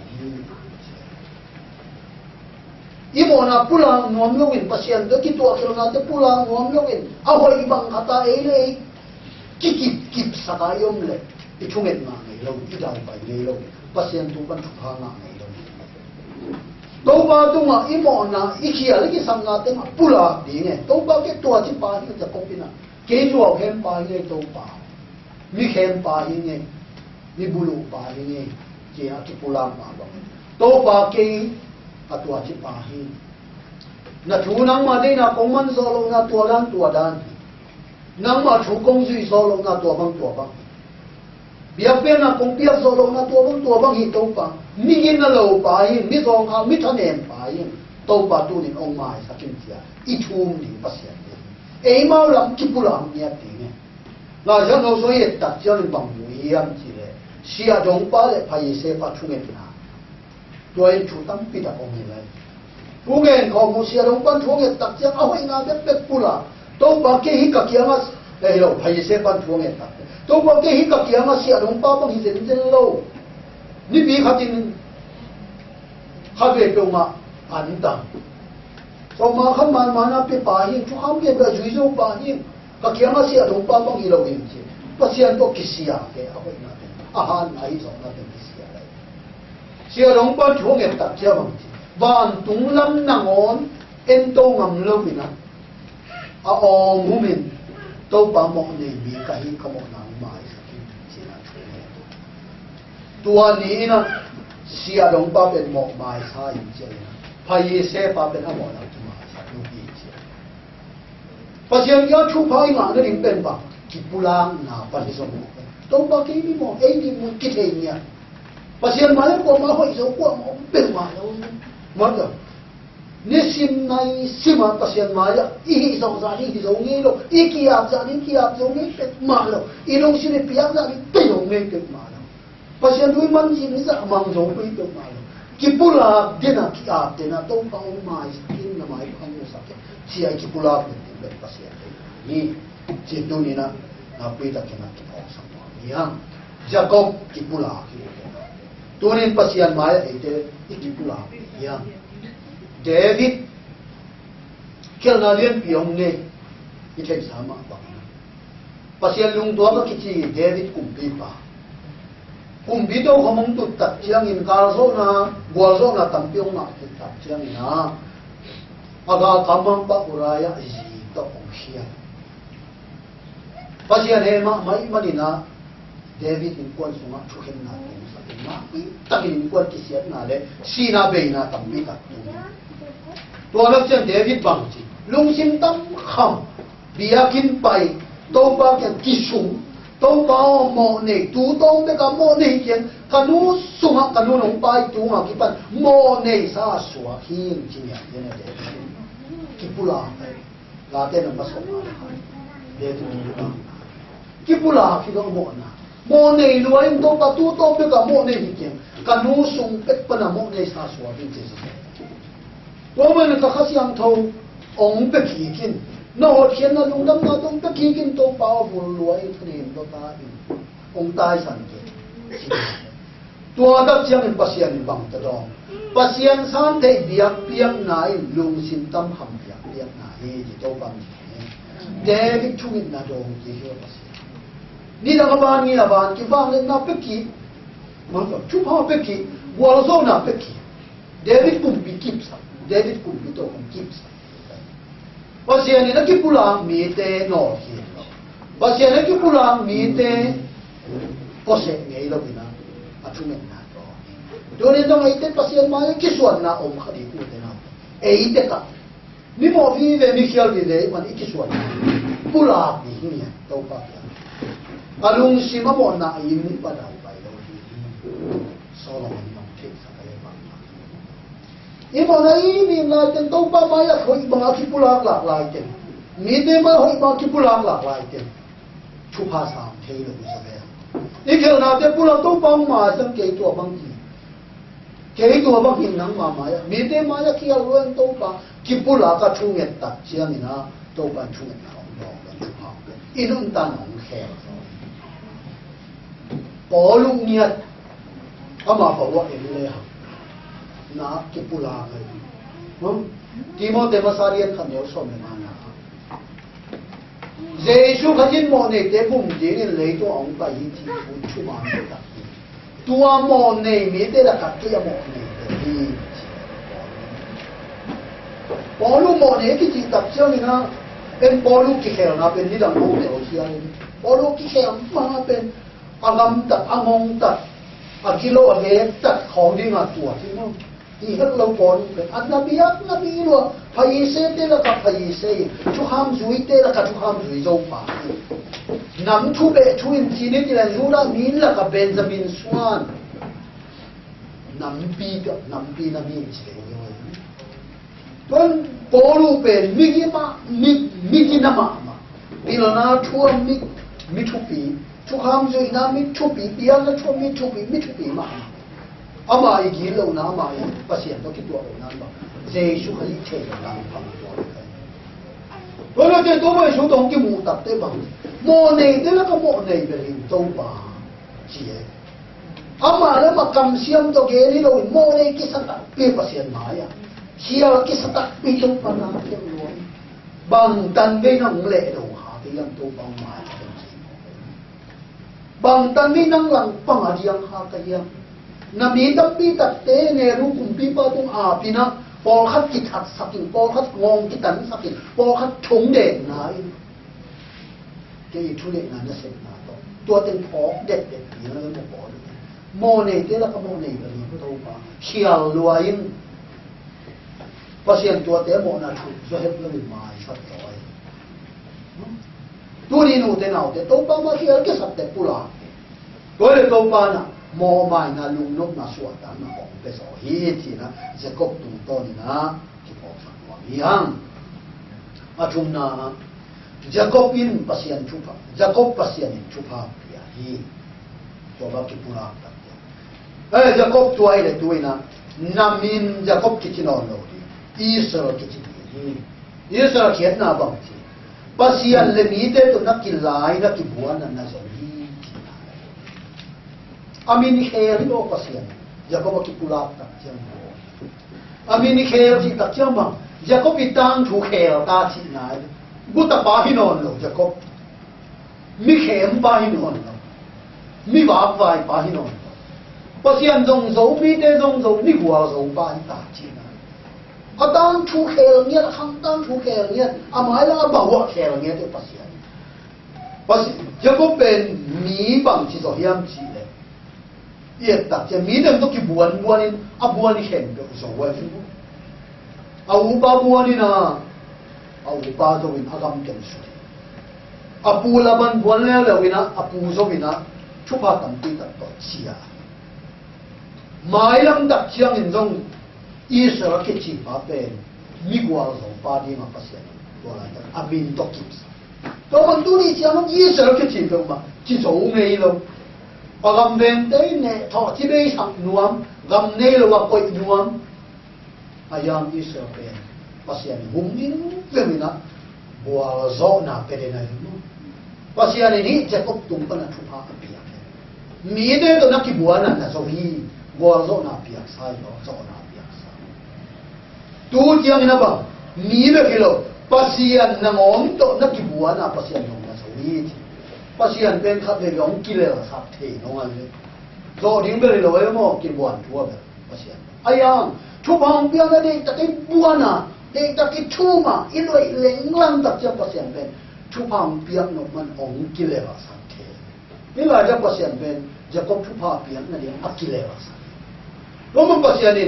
Speaker 1: imo na pulang ngom longin pasien do kitu akil na te pulang ngom longin aho ibang kata ele kip sakayom le ichunget na ngai lo idau bai ni lo pasien tu ban thupa na ngai lo to ba tu ma imo na ikhia le ki sanga te ma pula di nge to ba ke to chi pa ni ja kopina ke jo khem pa ni to pa mi khem pa ni ni bulu pa ni ke aki pulang pa ba to pa ke atua chi pa hi na thu nang ma dei na kong man so lo na tua dan nang ma thu kong zui so lo na tua bang bia pe na kong pia so lo na tua bang hi to pa mi gin na lo pa hi mi zong ha mi thanem pa hi to pa tu ni ong mai sa kin tia i thum ni pasien e ma lam ki pulang nia ti ne la ja no so ye tak chiang bang mu yam chi le sia dong pa le pa ye se pa thu nge na rồi chủ tâm bị đặt ông này phú nghe họ một xe đồng quan thua nghe tắc chiang áo hay na biết pula tôi bảo cái hít cả kia mà đây rồi phải xe quan thua nghe tắc tôi bảo cái hít cả kia mà xe đồng bao bằng hít đến lâu ni bị khát tin khát về đâu mà ăn đắng sau mà khăm mà na bị bà hiền chú khăm cái cái duy dấu bà hiền cả kia mà xe đồng bao bằng hít lâu hiền chứ bác sĩ anh tôi kí xia cái áo hay na han này rồi na cái kí xia đấy xe đồng quan thua nghe tắc chiang bằng van tung lam nangon en to ngam lo bina a ong humin to pa mo nei bi ka hi ka mo nang mai sakin sina thune tua ni na sia dong pa ben mo mai sa yin che phai se pa ben a mo na tu mai sa lu bi che pa siam ya chu phai nga na ring ben ba ki pulang na pa ni so mo to pa ki mi mo ei ni mo ki thei nia pa siam ma ko ma hoi so ko mo ben ma lo maka nisim nai sima pasien maya ihi song za ni zo ngi lo ikiap za ni kiap zo ngi pet ma lo ilong sini piang za ni pe lo ngi pet ma lo pasien dui man jin za mang zo pe pet ma lo kipula dena ki ap dena to pa o mai skin na mai kham no sa ke si ai kipula pe pasien ni chi tu ni na pe ta ke na ki pa sa ma yang jacob kipula ki tunin pasien maya ite ikipula yang David kelnalian piong ne ite sama ba pasien lung tua ka kici David kumpi pa kumpi to khamong tu tak chiang in kalso na gwalso na tampiong na tak chiang na aga tamang pa uraya ji to onghian pasien he ma mai manina David in kwan sunga thuhen na na takin kwan kisiat na le sina be na tampi ka to nak chen David bang chi lung sim tam kham biakin pai to ba kan kisung to ba mo ne tu tong be ka mo ne chen kanu sunga kanu nong pai tu nga ki pan mo ne sa suwa hin chi nya ne de ki pula la te na ma so ma de tu ni ba ki pula ki do mo na mo nei luai to pa tu to pe ka mo nei hikin kanu sung pet pa na mo nei sa suwa bin je sa wo men ka khasiang tho ong pe ki kin no ho thian na lung dam na dong pe ki kin to pa vol luai thrin to ta in ong tai san ke tua dak chiang in pasian bang ta dong pasian san te biak piang na in lung sin tam ham biak piak na he ji to bang David chung in na dong ji he pasian ni da ba ni la ba ki ba le na pe ki ma ko chu pa pe ki wa zo na pe ki David kum bi kip sa David kum bi to kum kip sa pasien ni na ki pulang mi te no hi pasien ni ki pulang mi te ko se ngai lo bina a chu men na to do ne dong ai te pasien ma ki suan na om khadi ku te na e te ka ni mo vi ve mi khial vi de man ki suan pula ni ni to pa alung si mamo na yin pa daw pai lo hi Solomon nong thik sa kay ba imo na ini na ten to pa ma ya khoi ba ki pulak lak lai ten mi de ma hoi ba ki pulak lak lai ten chu pa sa thei lo sa le ni khel na te pulak to pa ma sang ke to bang ki ke to bang hin nang ma ma ya mi de ma ya ki al wen to pa ki pulak ka chu nget ta chiang ina to pa chu nget na ong do chu pa inun ta nong khe có lúc nhiệt mà phải gọi lên lệ na cái pula này đúng Timothy Masarian khăn nhớ xong mà na Giêsu khăn nhìn mòn này để bùng gì nên lấy cho ông ta hiện thị phun chú mà nó đặt tua mòn này miễn để là cắt cái mòn này đi có lúc mòn này cái gì tập cho mình ha bên có lúc cái khéo nào bên đi làm công đều chia có lúc cái khéo mà bên agam tat angong tat akilo age tat khong ding a tua chi no i hat lo pon ke anabiak na bi lo phai se te la ka phai se chu ham zui te la ka chu ham zui zo pa nam thu be thu in chi ni ti la zu la min la ka Benjamin Swan nam bi na mi chi le yo ton polu pe mi ki na ma pilana thu mi thu pi chu ham zui na mi chu pi piang la chu mi chu pi ma ama igi lo na ama pasien to ki to na ba Jesu khali the na phang to lo te to ba su dong ki mu tak te ba mo nei te la ka mo nei be rin to ba chi e ama la ma kam siam to ge ni lo mo nei ki sa ta pe pasien ma ya sia ki sa ta pi to pa na ke lo bang tan be nang le do ha ke yang to ba ma bang tan mi nang lang pang a diang ha ka yang na mi tam pi tak te ne ru kum pi pa tung a pi na pol khat ki that sakin pol khat ngong ki tan sakin pol khat thong de na in ke i thu le na na se na to tua ten phok det det pi na mo bo mo ne te la ka mo ne ba ni ko to pa hial lua in pasien tua te mo na thu so het lo mi mai sat roi tu ni nu te nau te to pa ma hial ke sat te pula to le to pa na mo mai na lung nok na suat ta na ong pe so hi ti na Jacob tu to ni na ki po sa wa yang atum na Jacob in pasien chupa Jacob pasien in chupa ya hi to ba ki pula ta Jacob tu ai le tu na namin Jacob ki chinon lo di Israel ki chin hi Israel kiet na bang ti pasien le mi te to na ki lai na ki buan na so amin ni khair lo pasien Jacob ki pulak tak chiam amin ni khair ji tak chiam ma Jacob i tang thu khair ta chi nai bu ta pa hi non lo Jacob mi khem pa hi non lo mi ba vai pa hi non pasien zong zo mi te zong zo ni hua zo pa hi ta chi nai a tang thu khair nge khang tang thu khair nge amai la ba wa khair nge te pasien Jacob ben mi bang chi zo hiam chi yết đặc chỉ mỹ đừng có cái buồn buồn in buồn đi khen được rồi vậy chứ ba buồn đi na ba rồi in agam ken su pu la ban buồn le le wina pu zo wina chupa tam ti tak to chia mai lam đặc chiang in zong Israel ke chi pa pe mi gwa zo pa di ma pasien wala ta amin to kips to man tu ni chiang Israel ke chi to ma chi zo ngei lo pagam ben te ne tho chi be sang nuam gam ne lo wa koi nuam ayam Israel pe pasien hum din femina bua zo na pe de na nu pasien ni Jacob tum pa na thu pa apia mi de to na ki bua na zo hi bua zo na pia sai lo zo na pia sai tu tiang na ba mi be kilo pasien na ngom to na ki bua na pasien na zo hi pasien ben khat le yong ki le khat the no ngal le zo ding be le lo mo ki buan thua be pasien ayang thu bang pia na de ta ke buana de ta ke thu ma i loi leng lang tak cha pasien ben thu bang pia no man ong ki le khat the ni la ja pasien ben Jacob thu pa pia na de ki le khat lo mo pasien ni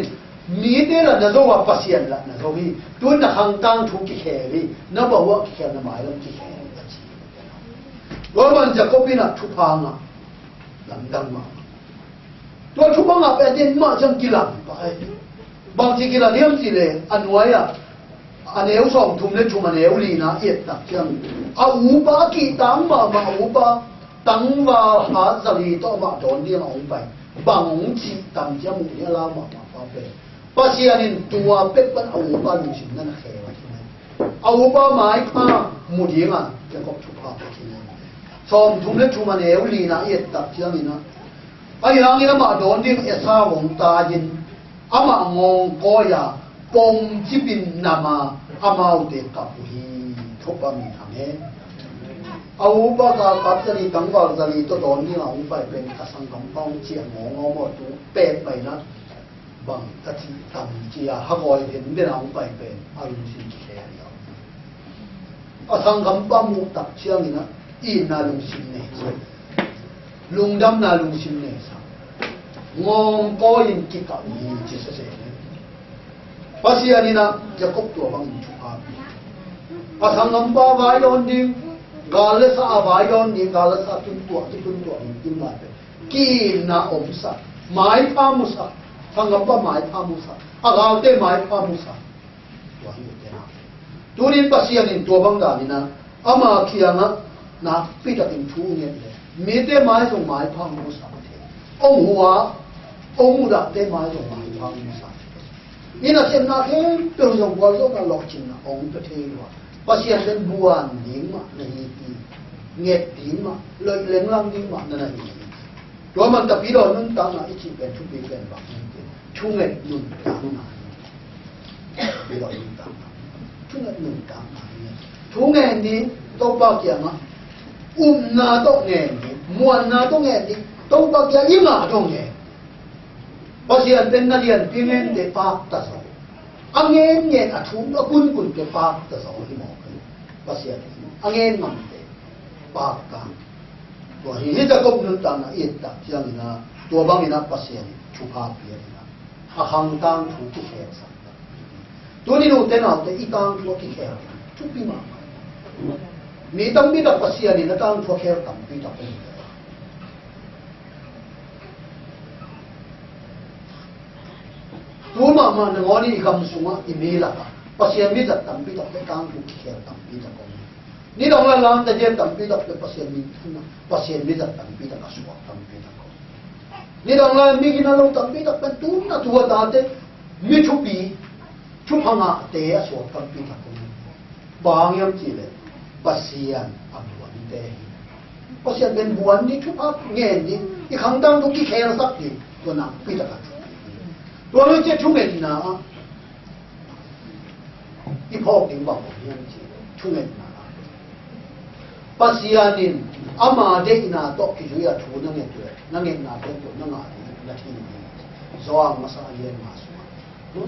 Speaker 1: mi de la na zo wa pasien la na zo hi tu na hang tang thu ki khe li na ba wa ki khe na mai lam ki khe Roman Jacobina Tupanga Landang Ma. Tua Tupanga Pedin Ma Jam Gilang, Bang Gilan Yam Gile, Anwaya, Aneu Song Tumle Tumaneulina, Yeta, Jam, Auba Ki Tamba, Mauba, Tangva Hazali, Toma, Don Dian Bai, Bang Chi Tam Jam Yalama, Pasianin Tua Pepan Auba Luchin and Hera. Auba Maika Mudima, Jacob Tupa. Som thum le thum ane uli na yet tak chiang ina ai rang ina ma don ding esa wong ta yin ama ngong ko ya pom chipin nama amau te ka hi thopa mi thame au ba ka kapsani tangwa zali to don ni la ong pai pen ka sang kam pong chi ngong mo tu pe pai na bang ta chi tam chi ya ha goi den de ong pai pen arun sin chi khe ya a sang kam pa mu tak chiang ina in na lung sim ne lung dam na lung sim ne sa ngom ko in ki ka ni chi se se pasiani na Jacob to bang chu a asangam pa va yon ding gale sa va yon ni gale sa tun to in ma pe ki na om sa mai pa mu sa sangam pa mai pa mu sa aga te mai pa mu sa wa hi te na turin pasiani to bang da ni na ama khianga na pita tin thu nge le mi te mai so mai phang mo sa the ong huwa ông đã để mai rồi mai thang sa ina xem na thế từ dòng qua dòng là lọt chim na ông có thế rồi pasien đến buồn điểm mà này thì nghẹt điểm mà lợi lên lăng điểm mà này rồi mình tập biết rồi nên tăng là ít chỉ cần chút bị cần bằng chung nghẹt nung tăng mà biết rồi nung tăng chung nghẹt nung tăng mà chung nghẹt đi đâu bao giờ mà na đâu nghẹt đi muôn na đâu nghẹt đi đâu bao giờ im mà đâu nghẹt pasien đến na liền tiếng nghe để phát ta sao anh nghe à chúng nó quân cái phát ta sao thì mò pasien anh nghe mà để phát cả rồi hiện tại công nhân tăng là ít ta chẳng là tua bang ina pasien chụp hạt bia ina hàng tăng chụp cái kẹt sao tua ni nụ tên nào để ít tăng chụp cái kẹt chụp đi mà mi tăng biết là pasien ina tăng chụp kẹt tăng biết là tua mà nó đi cầm súng thì mi là pasien biết là tăng biết là cái tăng chụp cái kẹt tăng biết là ni dong la lam ta je tam pi dak pasien mi dak tam pi dak aswa tam pi dak ni dong la mi gina lo tam pi dak pen tu na tu ta te mi chu hanga te aswa tam pi dak bang yam chi le pasien abuan te pasien ben buan ni chu ap nge ni I khang dang tu ki khair sak ti to na pi dak to lo che chu nge na I phok ding ba yam chi chu nge na pasianin ama de ina to ki juya thu na nge tu na nge na to na nga na thi ni zoang masa yen ma su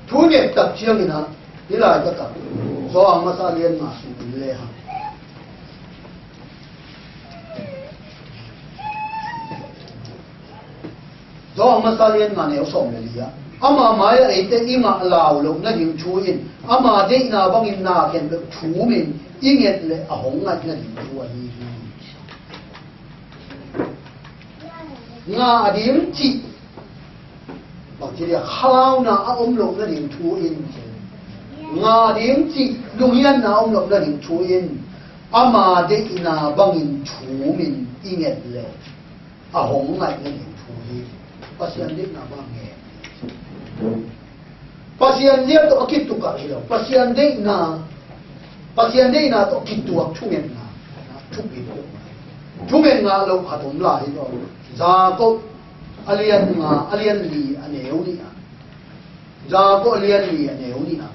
Speaker 1: thu nge tak chiang ina ni la ta ka zoang masa yen ma su le ha zoang masa yen ma ne som le ya ama maya ite ima lao lo na yin chu in ama de ina bang in na ken thu min inget le ahong ngai na yin chu hi nga adim chi bang chi ya halau na a om lo na yin chu in nga adim chi lung yan na om lo na yin chu in ama de ina bang in chu min inget le ahong ngai na yin chu hi pasian de na bang pasien dia to akit tu ka hilo pasien de na to akit tu ak chungen na chungen nga lo khatom la hilo za ko alian li ane uni na za ko alian li ane uni na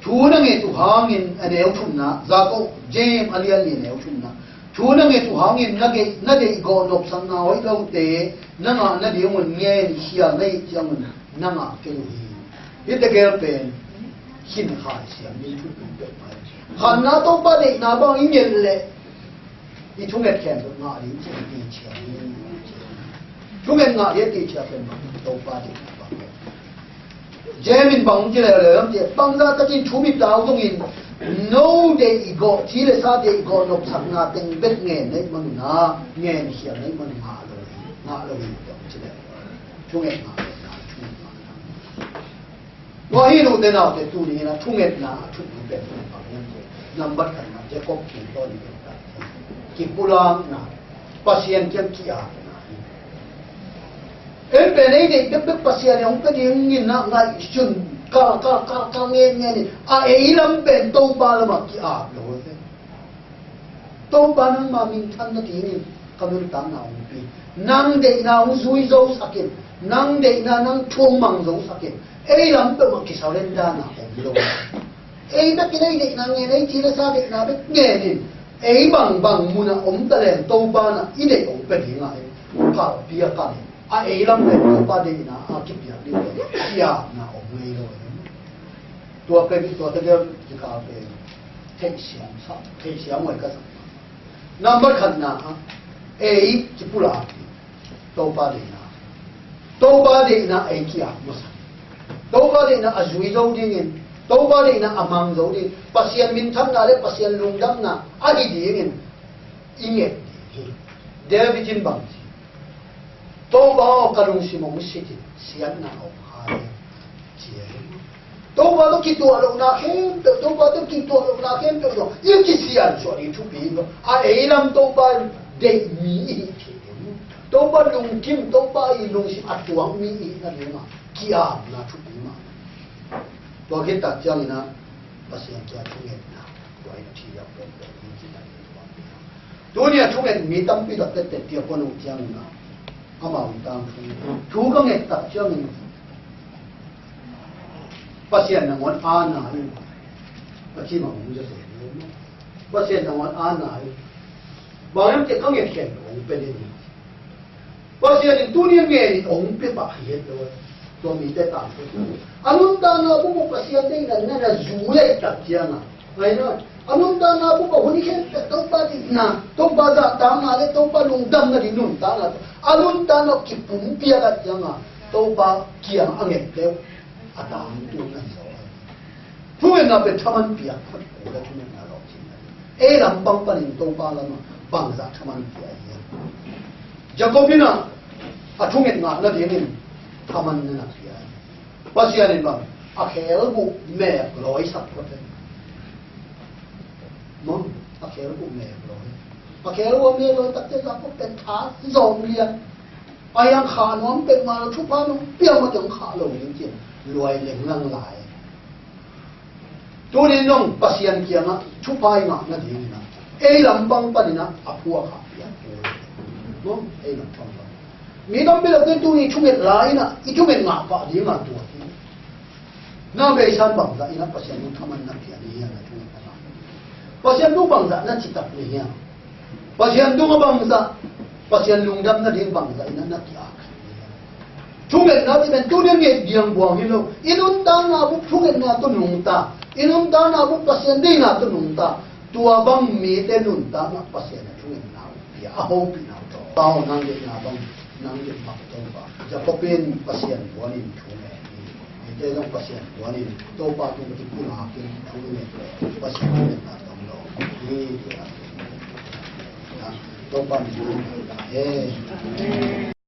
Speaker 1: chuna nge tu hangin ane uchun na za ko jem alian li ane uchun na chuna nge tu hangin na de go nop sang na hoi lo te na nga na de ngun nge ni hia nei chang na nga ke hi it the girl pen hin khai sia ni tu tu pe mai han na to ba de na ba in yen le ni chung nge khen na ri chi ni chi chung nge na ye ti cha pen to ba de ba jemin bang ji le le je bang da ka chin chu mi dao dong in no de igo chi le sa de igo no sak na teng bet nge nei man na nge ni hia nei man ma lo ni to chi le chung nge na wa hi no de na de tu ni na chung nge na chu ni bet ba number kan na je ko ki to ni ta ki pulang na pasien kem ki a em pe nei de de pasien ong pe ding ni na ngai chun ka nghe ni a e lam ben to ba la ma ki a lo se to ba nang ma min than na ti ni ka mi ta na ong pi nang de na ong zui zo sakin nang de na nang thong mang zo sakin e lam pe ma ki sa len da na ong lo e na ki nei de na nge nei chi la sa de na be nge ni e bang mu na om ta len to ba na i de ong pe ding a ka pi a ka a e lam ben to ba de na a ki pi a de ya na ong ngai loตัวเป็นตัวเดียวจะกลายเป็นเทเสียงไว้ก็สักนั่นไม่ขันนะเอจิปุระโตบาดีนะเอกี้อ่ะมุสันโตบาดีนะอาจุยโจดิ้งโตบาดีนะอามังโจดิ้งปัสยันมินทันนะเลปัสยันลุงดังนะอาดีดิ้งอิงเงเดวิจินบังโตบาการุงสิมงสิจิเสียนนะออกหายเจียโต đâu bao cái tua đâu na khem đâu bao cái tua đâu na khem đâu yêu cái gì à cho đi chụp hình ấy làm đâu bao để mi đâu bao lùng kim đâu bao lùng si ắt tuang mi na đi mà kia na chụp hình màตัวคิดตัดจังนะภาษาจะช่วยนะตัวไอ้ที่อยากเป็นแบบนี้ที่ไหนตัวเนี่ยช่วยมีตั้งปีตัดแต่เดียวคนอุ่นจังนะเอามาอุ่นตั้งช่วยก็เงี้ยตัดจังภาษาเนี่ยมันอ่านหน่อยภาษามันจะเสียภาษาเนี่ยมันอ่านหน่อยบางอย่างจะก็เงี้ยเขียนองเป็นอย่างภาษาเนี่ยตัวเนี่ยเงี้ยองเป็นแบบเหี้ยเลยตัวมีแต่ต่างกันอันนู้นตาหน้าพวกภาษาเนี่ยนั่นน่ะจูเล่ตัดจังนะไงนะอันนู้นตาหน้าพวกคนนี้แค่ต้องปฏิณาต้องปฏิตามมาเลยต้องปลุงดำนั่นนู่นตาหน้าอันนู้นตาหน้าคิดปุ่มเปียกันจังอ่ะต้องปเกี่ยงอันเงี้ยเดียวอาตามตัวนั่นสอนช่วยนับเป็นทำมันเปียกคนโอ้แล้วช่วยนับเราจริงเลยลำบังปนินต้องปาละมาบังจากทำมันเปียกเนี่ยจะก็พี่น่ะช่วยนับนั่นเองทำมันนั่นเปียกภาษาเนี่ยบ้างอาเคลบุแม่ร้อยสักคนเลยมั้งอาเคลบุแม่ร้อยอาเคลบุแม่ร้อยตัดเจ้าก็เป็นขาสองเรียนไปยังขาน้องเป็นมาชุบผ้าน้องเปี้ยวมาถึงขาลงจริงๆรวยเหล่งลังหลายตัวนี้น้องภาษาเกี่ยงนะชุบผ้าหนักนั่นเองนะลำบังปนินะอาพัวขาเปียกมั้งลำบังมีต้องเป็นเรื่องตัวนี้ชุ่มเม็ดหลายนะอีชุ่มเม็ดหนักกว่าดีมากตัวที่น่าเบชันบังซะอีนักภาษาลูกทำมันนักเขียนนี่นะชุ่มเม็ดหนักภาษาลูกบังซะนั่นจิตตักนี่นะภาษาลูกบังซะภาษาลุงดำนั่นเองบังซะอีนั่นนักยากชุ่มเม็ดนักที่เป็นตัวนี้เดียงบวงฮิโลอีนุ่นตาหน้าบุกชุ่มเม็ดนักตัวนุ่งตาอีนุ่นตาหน้าบุกภาษาดีนักตัวนุ่งตาตัวบังมีแต่นุ่นตานักภาษาชุ่มเม็ดนักอย่าเอาปีนักต่อเต้านั่งเด็กนักบังนั่งเด็กบังตัวบ้าจะพบเป็นภาษาหัวนิ่มชุ่มเม็ดแต่ต้องภาษาหัวนิ่มตัวบ้าตัวที่พูดหาเป็นชุ่มเม็ดภาษาชุ่มเม็ดนักต้องรอนี่ตัวบ้าตัวนี้เฮ้